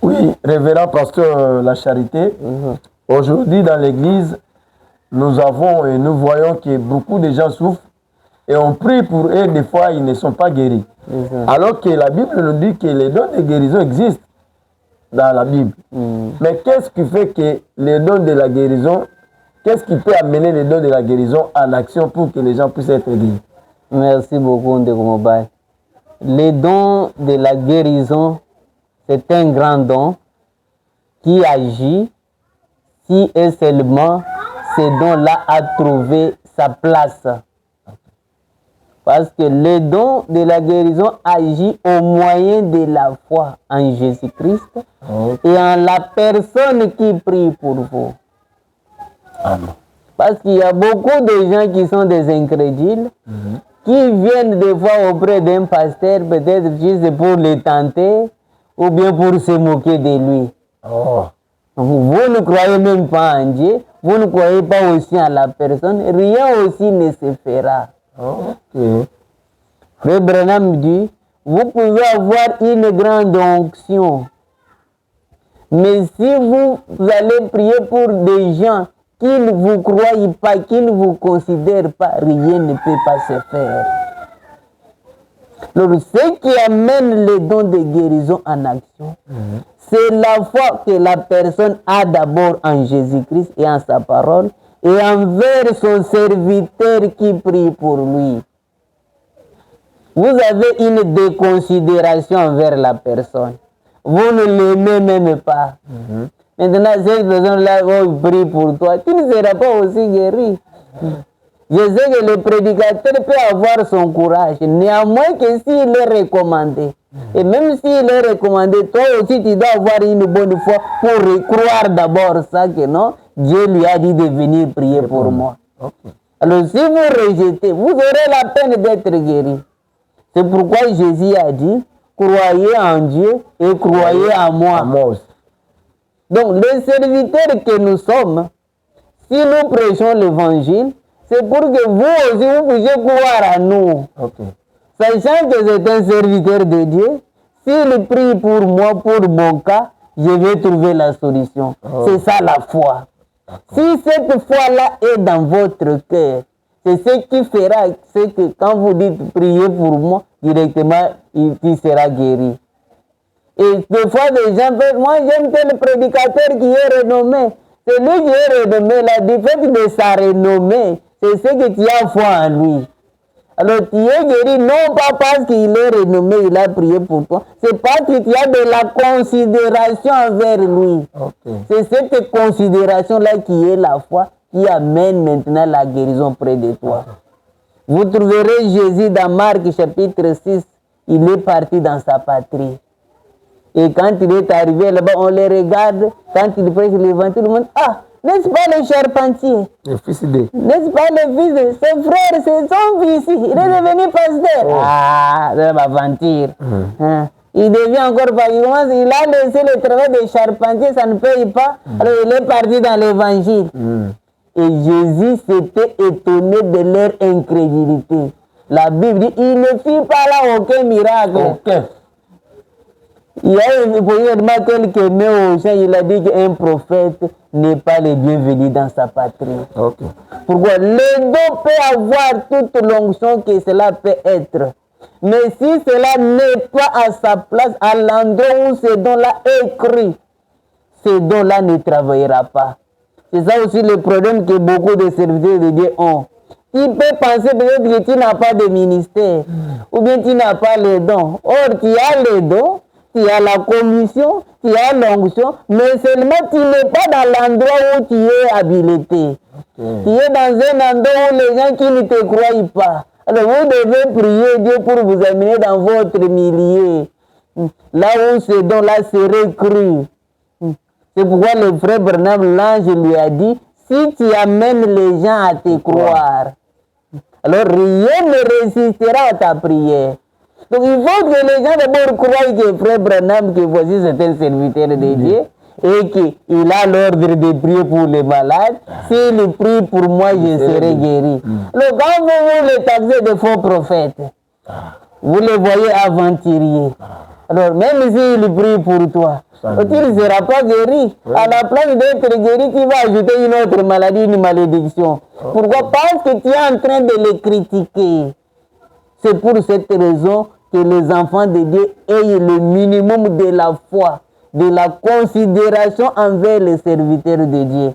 Oui, révérend pasteur La Charité. Aujourd'hui, dans l'église, nous avons et nous voyons que beaucoup de gens souffrent et on prie pour eux, des fois, ils ne sont pas guéris. Alors que la Bible nous dit que les dons de guérison existent dans la Bible. Mais qu'est-ce qui fait que les dons de la guérison, qu'est-ce qui peut amener les dons de la guérison en action pour que les gens puissent être guéris? Merci beaucoup, Ndeko Mobile. Les dons de la guérison, c'est un grand don qui agit si et seulement ce don-là a trouvé sa place. Parce que le don de la guérison agit au moyen de la foi en Jésus-Christ et en la personne qui prie pour vous. Amen. Parce qu'il y a beaucoup de gens qui sont des incrédules, qui viennent des fois auprès d'un pasteur, peut-être juste pour le tenter, ou bien pour se moquer de lui. Vous ne croyez même pas en Dieu, vous ne croyez pas aussi en la personne, rien aussi ne se fera. Frère Branham dit, vous pouvez avoir une grande onction, mais si vous allez prier pour des gens qui ne vous croient pas, qui ne vous considèrent pas, rien ne peut pas se faire. Donc, ce qui amène les dons de guérison en action, c'est la foi que la personne a d'abord en Jésus-Christ et en sa parole, et envers son serviteur qui prie pour lui. Vous avez une déconsidération envers la personne. Vous ne l'aimez même pas. Maintenant, cette personne-là prie pour toi. Tu ne seras pas aussi guéri. Je sais que le prédicateur peut avoir son courage. Néanmoins que s'il est recommandé. Et même s'il est recommandé, toi aussi tu dois avoir une bonne foi pour croire d'abord ça que non, Dieu lui a dit de venir prier pour moi. Alors si vous rejetez, vous aurez la peine d'être guéri. C'est pourquoi Jésus a dit, croyez en Dieu et croyez en moi. Donc les serviteurs que nous sommes, si nous prêchons l'évangile, c'est pour que vous aussi vous puissiez croire à nous. Sachant que c'est un serviteur de Dieu, s'il prie pour moi, pour mon cas, je vais trouver la solution. C'est ça la foi. Si cette foi-là est dans votre cœur, c'est ce qui fera, c'est que quand vous dites priez pour moi, directement, il sera guéri. Et des fois, des gens peuvent, moi j'aime tel prédicateur qui est renommé. C'est lui qui est renommé, là, du fait de sa renommée, c'est ce que tu as foi en lui. Alors tu es guéri non pas parce qu'il est renommé, il a prié pour toi, c'est parce que tu as de la considération envers lui. C'est cette considération-là qui est la foi, qui amène maintenant la guérison près de toi. Vous trouverez Jésus dans Marc chapitre 6, il est parti dans sa patrie. Et quand il est arrivé là-bas, on les regarde, quand il prêche l'évangile, tout le monde, ah, n'est-ce pas le charpentier? Le fils de. N'est-ce pas le fils de ses frères, c'est son fils, il est devenu pasteur. Ah, c'est l'aventure. Il devient encore pas, il a laissé le travail de charpentier, ça ne paye pas, alors il est parti dans l'évangile. Et Jésus s'était étonné de leur incrédulité. La Bible dit, il ne fit pas là aucun miracle. Il y a posément quelques mots au chien, il a dit qu'un prophète n'est pas le bienvenu dans sa patrie. Pourquoi? Le don peut avoir toute l'onction que cela peut être. Mais si cela n'est pas à sa place, à l'endroit où ce don-là est écrit, ce don-là ne travaillera pas. C'est ça aussi le problème que beaucoup de serviteurs de Dieu ont. Tu peux penser peut-être que tu n'as pas de ministère, ou bien tu n'as pas les dons. Or, tu as les dons, tu as la commission, tu as l'onction, mais seulement tu n'es pas dans l'endroit où tu es habilité. Tu es dans un endroit où les gens qui ne te croient pas. Alors vous devez prier Dieu pour vous amener dans votre milieu, là où ce don-là serait cru. C'est pourquoi le frère Branham, l'ange lui a dit, si tu amènes les gens à te croire, alors rien ne résistera à ta prière. Donc il faut que les gens d'abord croient que frère Branham, que voici c'est un serviteur de Dieu, et qu'il a l'ordre de prier pour les malades. S'il prie pour moi, je serai guéri. Donc quand vous les taxez de faux prophètes, vous les voyez aventuriers. Alors, même s'il prie pour toi, il ne sera pas guéri. Oui. À la place d'être guéri, tu vas ajouter une autre maladie, une malédiction. Pourquoi? Parce que tu es en train de les critiquer. C'est pour cette raison que les enfants de Dieu aient le minimum de la foi, de la considération envers les serviteurs de Dieu.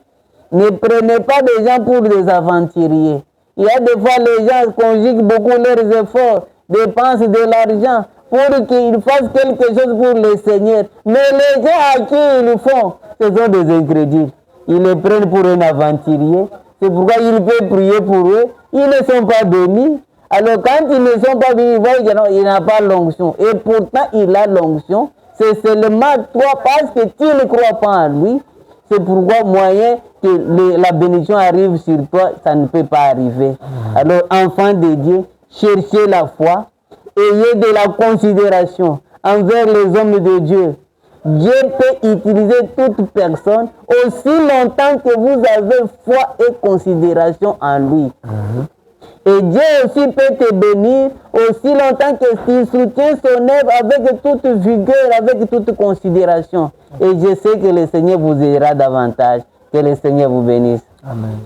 Ne prenez pas des gens pour des aventuriers. Il y a des fois, les gens conjuguent beaucoup leurs efforts, dépensent de l'argent pour qu'ils fassent quelque chose pour le Seigneur. Mais les gens à qui ils le font, ce sont des incrédules. Ils les prennent pour un aventurier. C'est pourquoi ils peuvent prier pour eux. Ils ne sont pas bénis. Alors quand ils ne sont pas bénis, ils voient qu'il n'a pas l'onction. Et pourtant, il a l'onction. C'est seulement toi, parce que tu ne crois pas en lui. C'est pourquoi moyen que la bénédiction arrive sur toi, ça ne peut pas arriver. Alors, enfants de Dieu, cherchez la foi. Ayez de la considération envers les hommes de Dieu. Dieu peut utiliser toute personne aussi longtemps que vous avez foi et considération en lui. Et Dieu aussi peut te bénir aussi longtemps que tu soutiens son œuvre avec toute vigueur, avec toute considération. Et je sais que le Seigneur vous aidera davantage. Que le Seigneur vous bénisse. Amen.